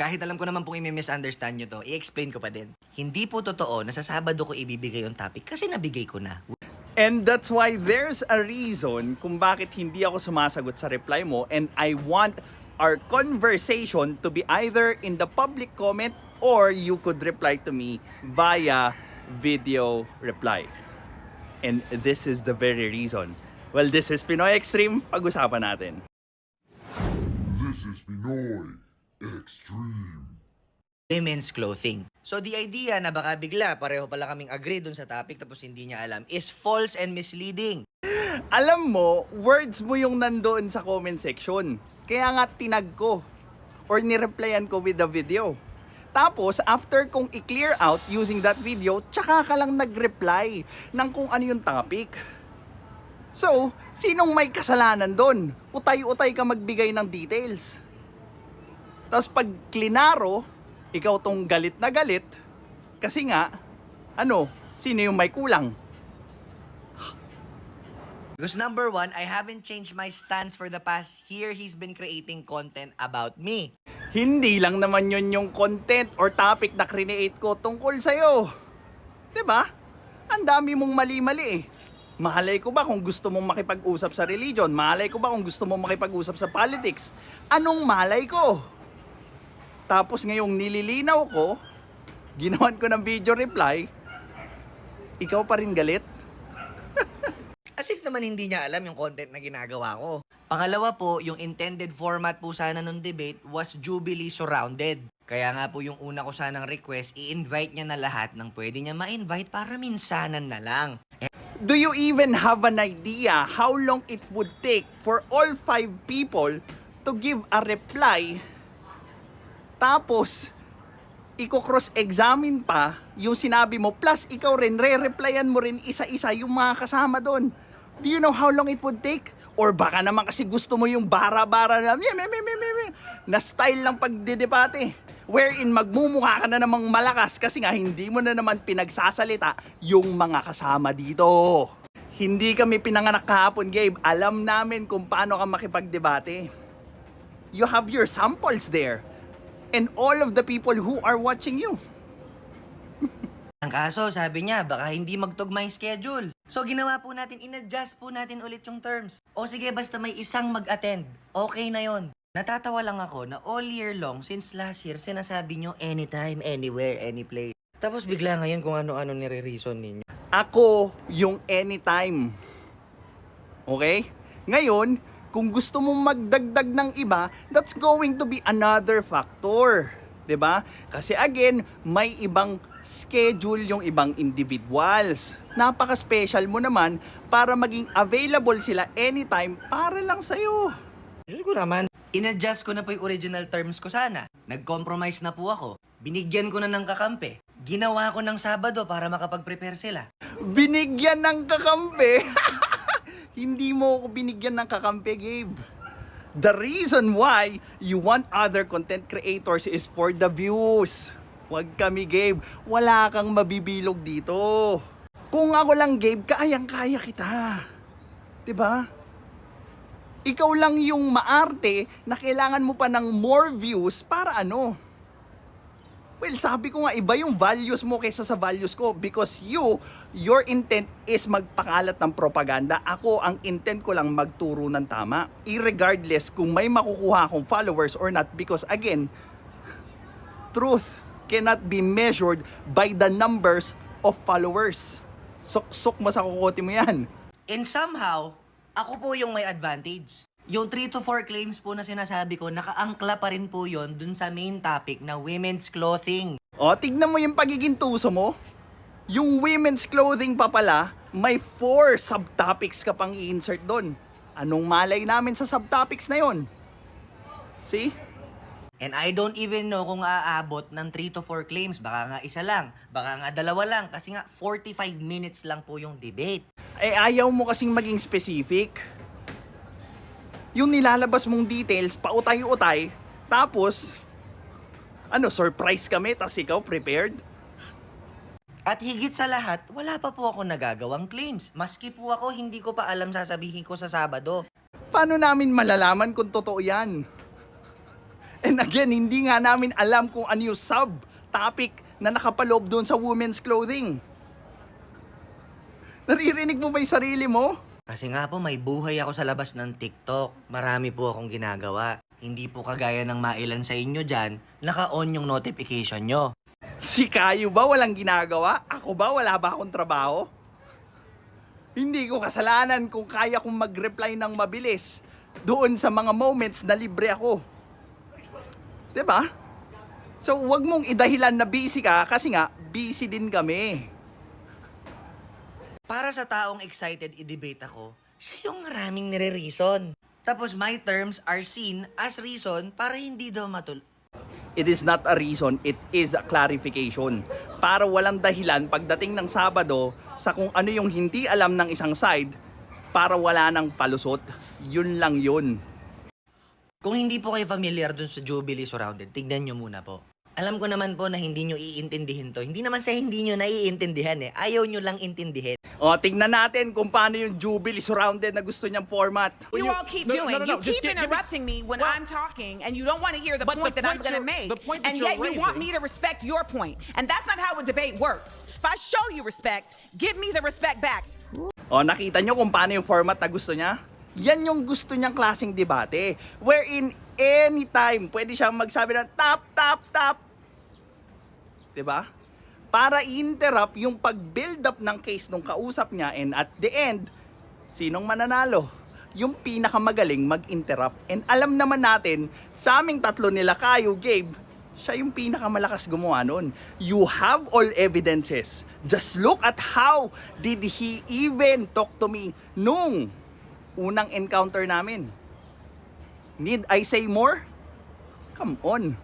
Kahit alam ko naman pong i-misunderstand nyo to, i-explain ko pa din. Hindi po totoo na sa Sabado ko ibibigay yung topic kasi nabigay ko na. And that's why there's a reason kung bakit hindi ako sumasagot sa reply mo, and I want our conversation to be either in the public comment or you could reply to me via video reply. And this is the very reason. Well, this is Pinoy Extreme. Pag-usapan natin. This is Pinoy Extreme. Women's clothing. So the idea na baka bigla pareho pala kaming agree dun sa topic tapos hindi niya alam is false and misleading. Alam mo, words mo yung nandoon sa comment section. Kaya nga tinag ko or nireplyan ko with the video. Tapos, after kong i-clear out using that video, tsaka ka lang nag-reply ng kung ano yung topic. So, sinong may kasalanan doon? Utay-utay ka magbigay ng details. Tapos pag klinaro, ikaw tong galit na galit, kasi nga, sino yung may kulang? Because number one, I haven't changed my stance for the past year he's been creating content about me. Hindi lang naman yun yung content or topic na create ko tungkol sa'yo. 'Di ba? Ang dami mong mali-mali eh. Mahalay ko ba kung gusto mong makipag-usap sa religion? Mahalay ko ba kung gusto mong makipag-usap sa politics? Anong malay ko? Tapos ngayong nililinaw ko, ginawan ko ng video reply, ikaw pa rin galit? As if naman hindi niya alam yung content na ginagawa ko. Pangalawa po, yung intended format po sana ng debate was Jubilee surrounded. Kaya nga po yung una ko sanang request, i-invite niya na lahat ng pwede niya ma-invite para minsanan na lang. Do you even have an idea how long it would take for all 5 people to give a reply? Tapos, i-cross-examine pa yung sinabi mo, plus ikaw rin, re-replyan mo rin isa-isa yung mga kasama doon. Do you know how long it would take? Or baka naman kasi gusto mo yung bara-bara na style lang pagdidebate. Wherein magmumukha ka na namang malakas kasi nga hindi mo na naman pinagsasalita yung mga kasama dito. Hindi kami pinanganak kahapon, Gabe. Alam namin kung paano ka makipagdebate. You have your samples there. And all of the people who are watching you. Ang kaso, sabi niya, baka hindi magtugma yung schedule. So, ginawa po natin, in-adjust po natin ulit yung terms. O sige, basta may isang mag-attend. Okay na yon. Natatawa lang ako na all year long, since last year, sinasabi nyo anytime, anywhere, any place. Tapos bigla ngayon kung ano-ano nire-reason ninyo. Ako yung anytime. Okay? Ngayon, kung gusto mong magdagdag ng iba, that's going to be another factor. 'Di ba? Kasi again, may ibang schedule yung ibang individuals. Napaka-special mo naman para maging available sila anytime para lang sa'yo. Diyos ko naman. In-adjust ko na po yung original terms ko sana. Nag-compromise na po ako. Binigyan ko na ng kakampi. Ginawa ko ng Sabado para makapag-prepare sila. Binigyan ng kakampi? Hindi mo ako binigyan ng kakampi, Gabe. The reason why you want other content creators is for the views. Wag kami, Gabe. Wala kang mabibilog dito. Kung ako lang, Gabe, kayang-kaya kita. 'Di ba? Ikaw lang yung maarte na kailangan mo pa ng more views para ano? Well, sabi ko nga, iba yung values mo kaysa sa values ko because your intent is magpakalat ng propaganda. Ako, ang intent ko lang magturo ng tama. Irregardless kung may makukuha akong followers or not because again, truth cannot be measured by the numbers of followers. Sok-sok mo sa kukote mo yan. And somehow, ako po yung may advantage. Yung 3 to 4 claims po na sinasabi ko, nakaangkla pa rin po yon dun sa main topic na women's clothing. O, tignan mo yung pagiging tuso mo. Yung women's clothing pa pala, may 4 subtopics ka pang i-insert doon. Anong malay namin sa subtopics na yon? See? And I don't even know kung aabot ng 3 to 4 claims. Baka nga isa lang, baka nga dalawa lang. Kasi nga 45 minutes lang po yung debate. Eh, ayaw mo kasing maging specific. Yung nilalabas mong details, pautay-utay, tapos, surprise kami, tapos ikaw prepared? At higit sa lahat, wala pa po ako nagagawang claims. Maski po ako, hindi ko pa alam sasabihin ko sa Sabado. Paano namin malalaman kung totoo yan? And again, hindi nga namin alam kung ano yung sub-topic na nakapaloob doon sa women's clothing. Naririnig mo ba yung sarili mo? Kasi nga po, may buhay ako sa labas ng TikTok. Marami po akong ginagawa. Hindi po kagaya ng mailan sa inyo dyan, naka-on yung notification nyo. Si Kayo ba walang ginagawa? Ako ba wala ba akong trabaho? Hindi ko kasalanan kung kaya kong mag-reply ng mabilis doon sa mga moments na libre ako. 'Di ba? So wag mong idahilan na busy ka kasi nga busy din kami. Para sa taong excited i-debate ako, siya yung maraming nire-reason. Tapos my terms are seen as reason para hindi daw It is not a reason, it is a clarification. Para walang dahilan pagdating ng Sabado sa kung ano yung hindi alam ng isang side para wala nang palusot. Yun lang yun. Kung hindi po kayo familiar dun sa Jubilee Surrounded, tignan nyo muna po. Alam ko naman po na hindi nyo iintindihin to. Hindi naman sa hindi nyo naiintindihan eh. Ayaw nyo lang intindihin. O, tignan natin kung paano yung Jubilee Surrounded na gusto niyang format. You all keep doing. You keep interrupting me when I'm talking, and you don't want to hear the point that I'm going to make. And yet you want me to respect your point. And that's not how a debate works. If I show you respect, give me the respect back. O, nakita nyo kung paano yung format na gusto niya? Yan yung gusto niyang klaseng debate. Wherein, anytime, pwede siyang magsabi ng tap, tap, tap. Diba? Para i-interrupt yung pag-build up ng case nung kausap niya, and at the end, sinong mananalo? Yung pinakamagaling mag-interrupt. And alam naman natin, sa aming tatlo nila, Kayo, Gabe, siya yung pinakamalakas gumawa nun. You have all evidences. Just look at how did he even talk to me nung unang encounter namin. Need I say more? Come on.